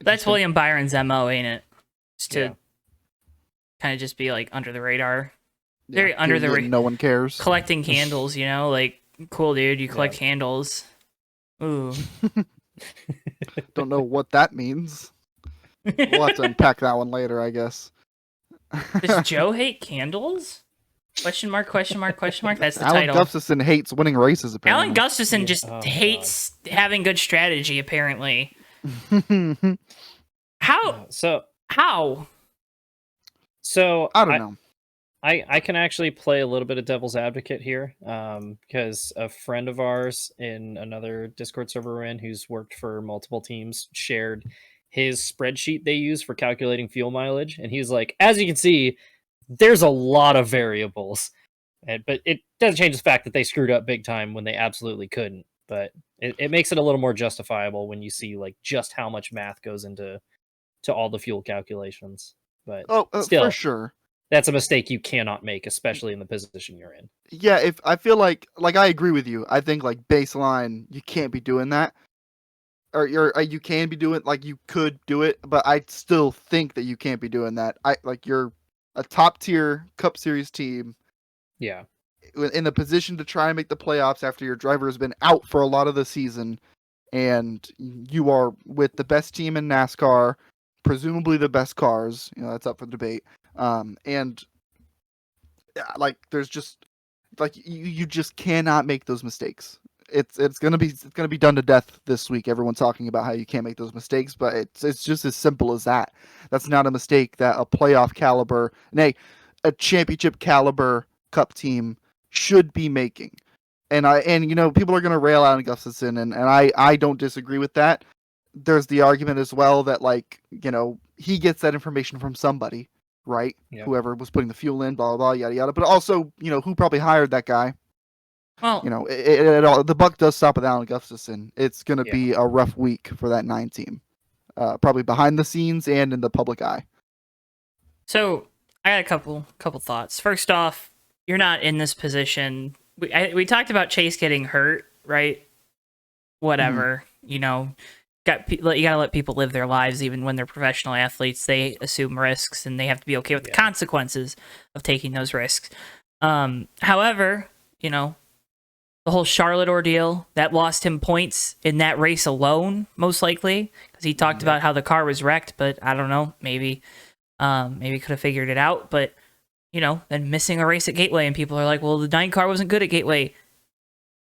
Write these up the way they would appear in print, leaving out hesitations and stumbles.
That's William Byron's MO, ain't it? Just to Yeah. kind of just be like under the radar. Yeah, Very under the radar. no one cares. Collecting candles, you know, like cool dude, you collect Yeah. candles. Ooh. Don't know what that means. We'll have to unpack that one later, I guess. Does Joe hate candles? Question mark, question mark, question mark. That's the Alan title. Gustafson hates winning races, apparently. Alan Gustafson Yeah. just Oh, hates having good strategy, apparently. How? So How? I don't know. I can actually play a little bit of devil's advocate here, because a friend of ours in another Discord server we're in, who's worked for multiple teams, shared his spreadsheet they use for calculating fuel mileage, and he's like, as you can see, there's a lot of variables, but it doesn't change the fact that they screwed up big time when they absolutely couldn't. But it makes it a little more justifiable when you see like just how much math goes into all the fuel calculations. But still, for sure. that's a mistake you cannot make, especially in the position you're in. Yeah, if I feel like I agree with you. I think like baseline, you can't be doing that, or you can be doing like you could do it, but I still think that you can't be doing that. You're a top tier Cup Series team. Yeah. In the position to try and make the playoffs after your driver has been out for a lot of the season, and you are with the best team in NASCAR, presumably the best cars. You know, that's up for debate. And like there's just like you just cannot make those mistakes. It's gonna be done to death this week. Everyone's talking about how you can't make those mistakes, but it's just as simple as that. That's not a mistake that a playoff caliber, nay, a championship caliber Cup team should be making. And you know, people are gonna rail out Gustafson, and I don't disagree with that. There's the argument as well that like, you know, he gets that information from somebody, right? Yep. Whoever was putting the fuel in, blah blah blah, yada yada. But also, you know, who probably hired that guy? Well, You know, the buck does stop with Alan Gustafson. It's going to be a rough week for that 9 team, probably behind the scenes and in the public eye. so I got a couple thoughts. First off, you're not in this position. We talked about Chase getting hurt, right? Whatever, you know, you gotta let people live their lives, even when they're professional athletes. They assume risks, and they have to be okay with the consequences of taking those risks. However, you know, the whole Charlotte ordeal that lost him points in that race alone, most likely, because he talked about how the car was wrecked. But I don't know, maybe could have figured it out. But you know, then missing a race at Gateway, and people are like, "Well, the 9 car wasn't good at Gateway."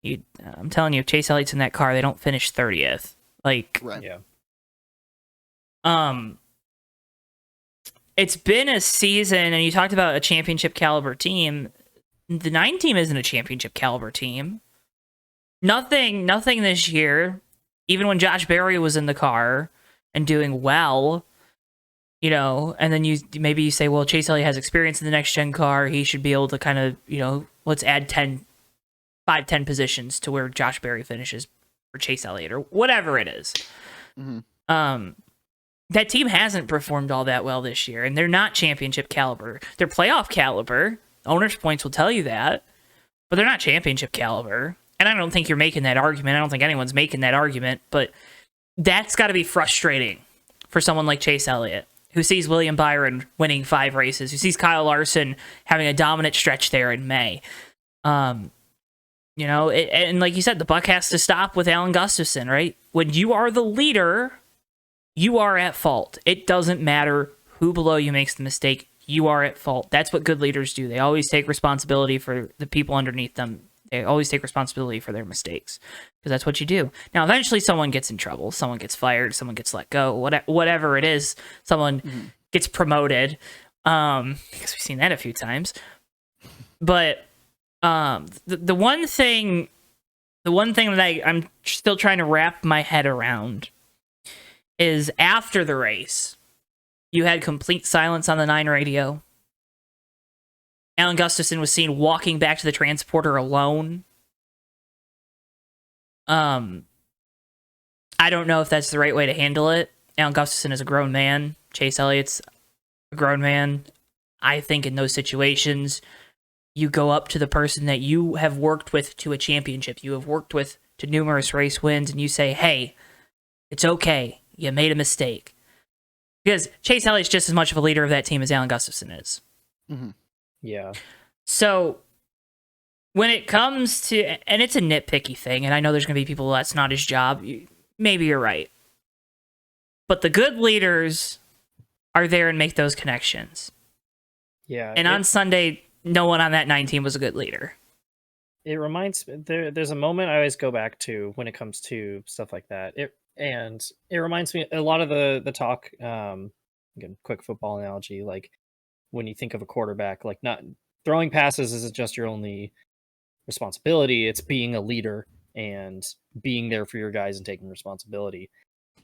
I'm telling you, if Chase Elliott's in that car, they don't finish 30th. Like, Right. Yeah. It's been a season, and you talked about a championship caliber team. The 9 team isn't a championship caliber team. Nothing this year. Even when Josh Berry was in the car and doing well, you know, and then you say, well, Chase Elliott has experience in the next gen car. He should be able to kind of, you know, let's add 10 positions to where Josh Berry finishes for Chase Elliott or whatever it is. Mm-hmm. That team hasn't performed all that well this year, and they're not championship caliber. They're playoff caliber. Owner's points will tell you that, but they're not championship caliber. And I don't think you're making that argument. I don't think anyone's making that argument, but that's got to be frustrating for someone like Chase Elliott, who sees William Byron winning 5 races, who sees Kyle Larson having a dominant stretch there in May. You know, and like you said, the buck has to stop with Alan Gustafson, right? When you are the leader, you are at fault. It doesn't matter who below you makes the mistake. You are at fault. That's what good leaders do. They always take responsibility for the people underneath them. They always take responsibility for their mistakes, because that's what you do. Now, eventually someone gets in trouble. Someone gets fired. Someone gets let go. Whatever it is, someone gets promoted, because we've seen that a few times. But the one thing that I'm still trying to wrap my head around is after the race, you had complete silence on the 9 radio. Alan Gustafson was seen walking back to the transporter alone. I don't know if that's the right way to handle it. Alan Gustafson is a grown man. Chase Elliott's a grown man. I think in those situations, you go up to the person that you have worked with to a championship, you have worked with to numerous race wins, and you say, hey, it's okay. You made a mistake. Because Chase Elliott's just as much of a leader of that team as Alan Gustafson is. Mm-hmm. Yeah. So when it comes to, and it's a nitpicky thing, and I know there's going to be people that's not his job. Maybe you're right. But the good leaders are there and make those connections. Yeah. And on Sunday, no one on that 9 team was a good leader. It reminds me, there's a moment I always go back to when it comes to stuff like that. It reminds me a lot of the talk, again, quick football analogy, like when you think of a quarterback, like not throwing passes isn't just your only responsibility, it's being a leader and being there for your guys and taking responsibility.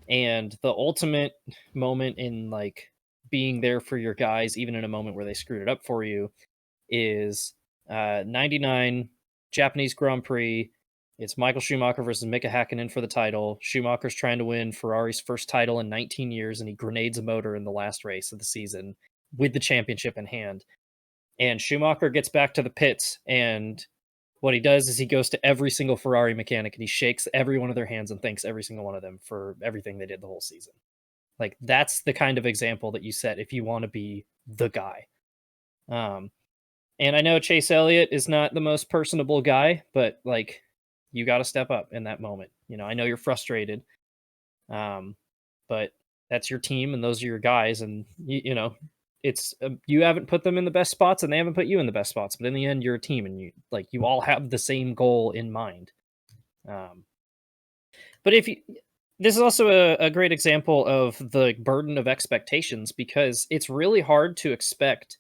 And the ultimate moment in like being there for your guys, even in a moment where they screwed it up for you, is 99 Japanese Grand Prix. It's Michael Schumacher versus Mika Hakkinen for the title. Schumacher's trying to win Ferrari's first title in 19 years, and he grenades a motor in the last race of the season with the championship in hand. And Schumacher gets back to the pits, and what he does is he goes to every single Ferrari mechanic and he shakes every one of their hands and thanks every single one of them for everything they did the whole season. Like, that's the kind of example that you set if you want to be the guy. And I know Chase Elliott is not the most personable guy, but like, you got to step up in that moment. You know, I know you're frustrated, but that's your team and those are your guys. And you know, it's you haven't put them in the best spots and they haven't put you in the best spots. But in the end, you're a team and you all have the same goal in mind. But this is also a great example of the burden of expectations, because it's really hard to expect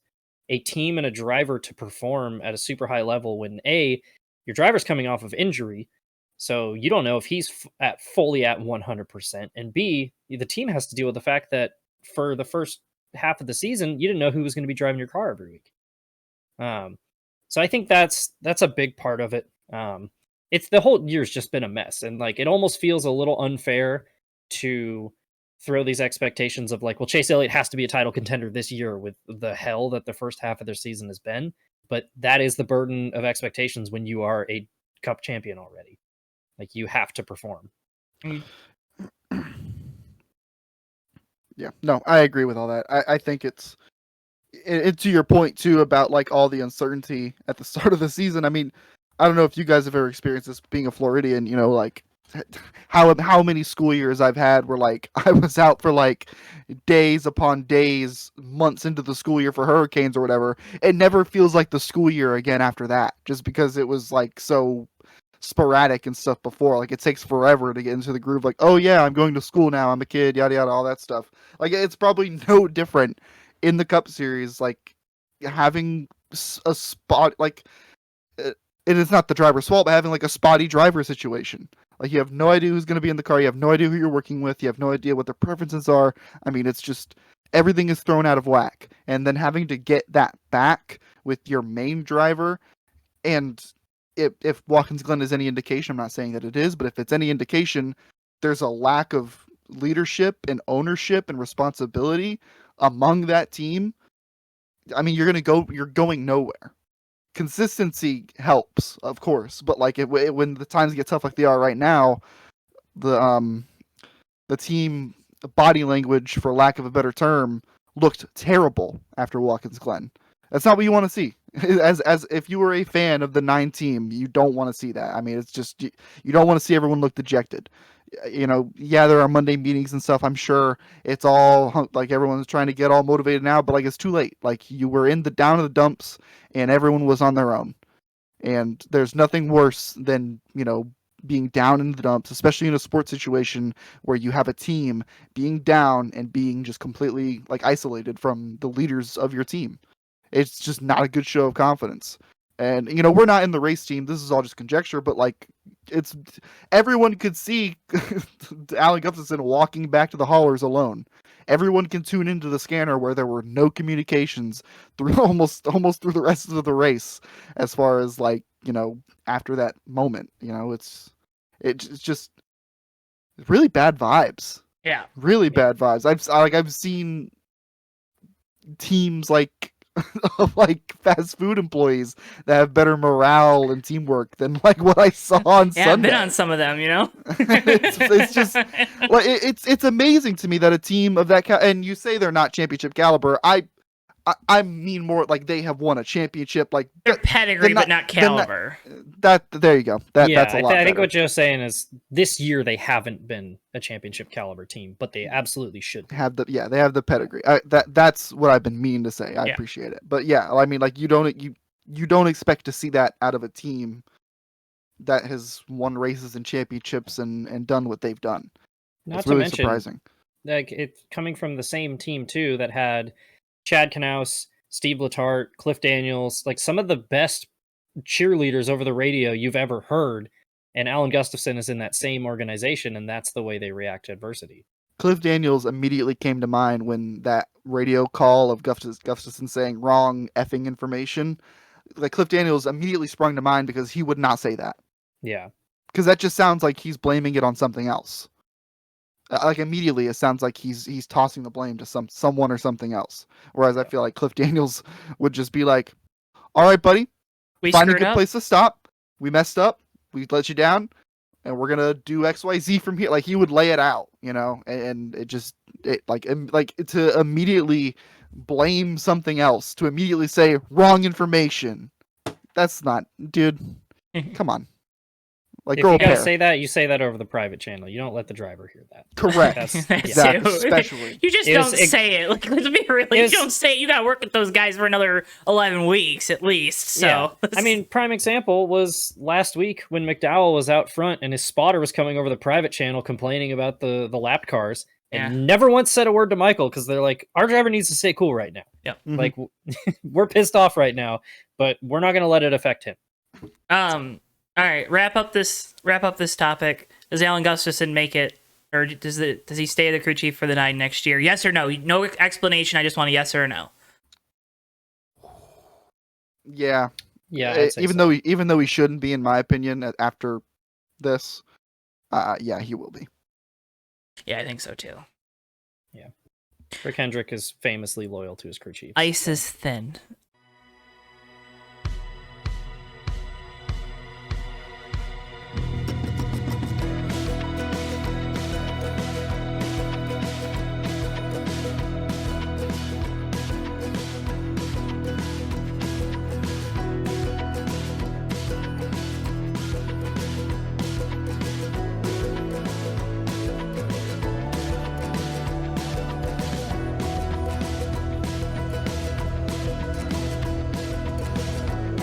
a team and a driver to perform at a super high level when your driver's coming off of injury, so you don't know if he's fully at 100%, and B, the team has to deal with the fact that for the first half of the season, you didn't know who was going to be driving your car every week. So I think that's a big part of it. It's the whole year's just been a mess, and like it almost feels a little unfair to throw these expectations of like, well, Chase Elliott has to be a title contender this year with the hell that the first half of their season has been. But that is the burden of expectations when you are a cup champion already. Like, you have to perform. Yeah, no, I agree with all that. I think it's to your point too about like all the uncertainty at the start of the season. I mean, I don't know if you guys have ever experienced this being a Floridian, you know, like how many school years I've had where like I was out for like days upon days, months into the school year for hurricanes or whatever. It never feels like the school year again after that, just because it was like so sporadic and stuff before. Like, it takes forever to get into the groove. Like, oh yeah, I'm going to school now, I'm a kid, yada yada, all that stuff. Like, it's probably no different in the Cup Series. Like, having a spot, like, it is not the driver's fault, but having like a spotty driver situation. Like, you have no idea who's going to be in the car, you have no idea who you're working with, you have no idea what their preferences are. I mean, it's just everything is thrown out of whack, and then having to get that back with your main driver. And if Watkins Glen is any indication, I'm not saying that it is, but if it's any indication, there's a lack of leadership and ownership and responsibility among that team. I mean, you're going nowhere. Consistency helps, of course, but like when the times get tough like they are right now, the team body language, for lack of a better term, looked terrible after Watkins Glen. That's not what you want to see. As if you were a fan of the 9 team, you don't want to see that. I mean, it's just you don't want to see everyone look dejected. You know, yeah, there are Monday meetings and stuff. I'm sure it's all like everyone's trying to get all motivated now, but like it's too late. Like, you were in the down of the dumps, and everyone was on their own. And there's nothing worse than, you know, being down in the dumps, especially in a sports situation where you have a team being down and being just completely like isolated from the leaders of your team. It's just not a good show of confidence. And, you know, we're not in the race team. This is all just conjecture, but like, it's everyone could see Alan Gustafson walking back to the haulers alone. Everyone can tune into the scanner where there were no communications through almost through the rest of the race, as far as like, you know, after that moment. You know, it's just really bad vibes. Yeah. Really bad vibes. I've seen teams like of like fast food employees that have better morale and teamwork than like what I saw on Yeah, Sunday. I've been on some of them, you know. It's just like it's amazing to me that a team of that and you say they're not championship caliber. I mean more like they have won a championship. Like they're pedigree, but not caliber. There you go. That's a lot. I think better. what Joe's saying is this year they haven't been a championship caliber team, but they absolutely should be. They have the pedigree. That's what I've been meaning to say. I appreciate it. But yeah, I mean, like you don't expect to see that out of a team that has won races and championships and done what they've done. Not it's to really mention, surprising. like it's coming from the same team too that had Chad Knaus, Steve Letarte, Cliff Daniels, like some of the best cheerleaders over the radio you've ever heard. And Alan Gustafson is in that same organization, and that's the way they react to adversity. Cliff Daniels immediately came to mind when that radio call of Gustafson saying wrong effing information. Like Cliff Daniels immediately sprung to mind because he would not say that. Yeah. Because that just sounds like he's blaming it on something else. Like immediately, it sounds like he's tossing the blame to someone or something else. Whereas I feel like Cliff Daniels would just be like, "All right, buddy, find a good place to stop. We messed up. We let you down, and we're gonna do X, Y, Z from here." Like he would lay it out, you know, and it to immediately blame something else, to immediately say wrong information. That's not, dude. Come on. Like, if you gotta say that, you say that over the private channel. You don't let the driver hear that. Correct. Exactly. Especially. You just don't say it. Like, let's be real. You don't say it. You gotta work with those guys for another 11 weeks at least. So yeah. I mean, prime example was last week when McDowell was out front and his spotter was coming over the private channel complaining about the lapped cars and never once said a word to Michael because they're like, our driver needs to stay cool right now. Yeah. Mm-hmm. Like we're pissed off right now, but we're not gonna let it affect him. All right, wrap up this topic. Does Alan Gustafson make it, or does he stay the crew chief for the 9 next year? Yes or no? No explanation. I just want a yes or a no. Yeah. Yeah. Even though he shouldn't be, in my opinion, after this, yeah, he will be. Yeah, I think so too. Yeah. Rick Hendrick is famously loyal to his crew chief. Ice is thin.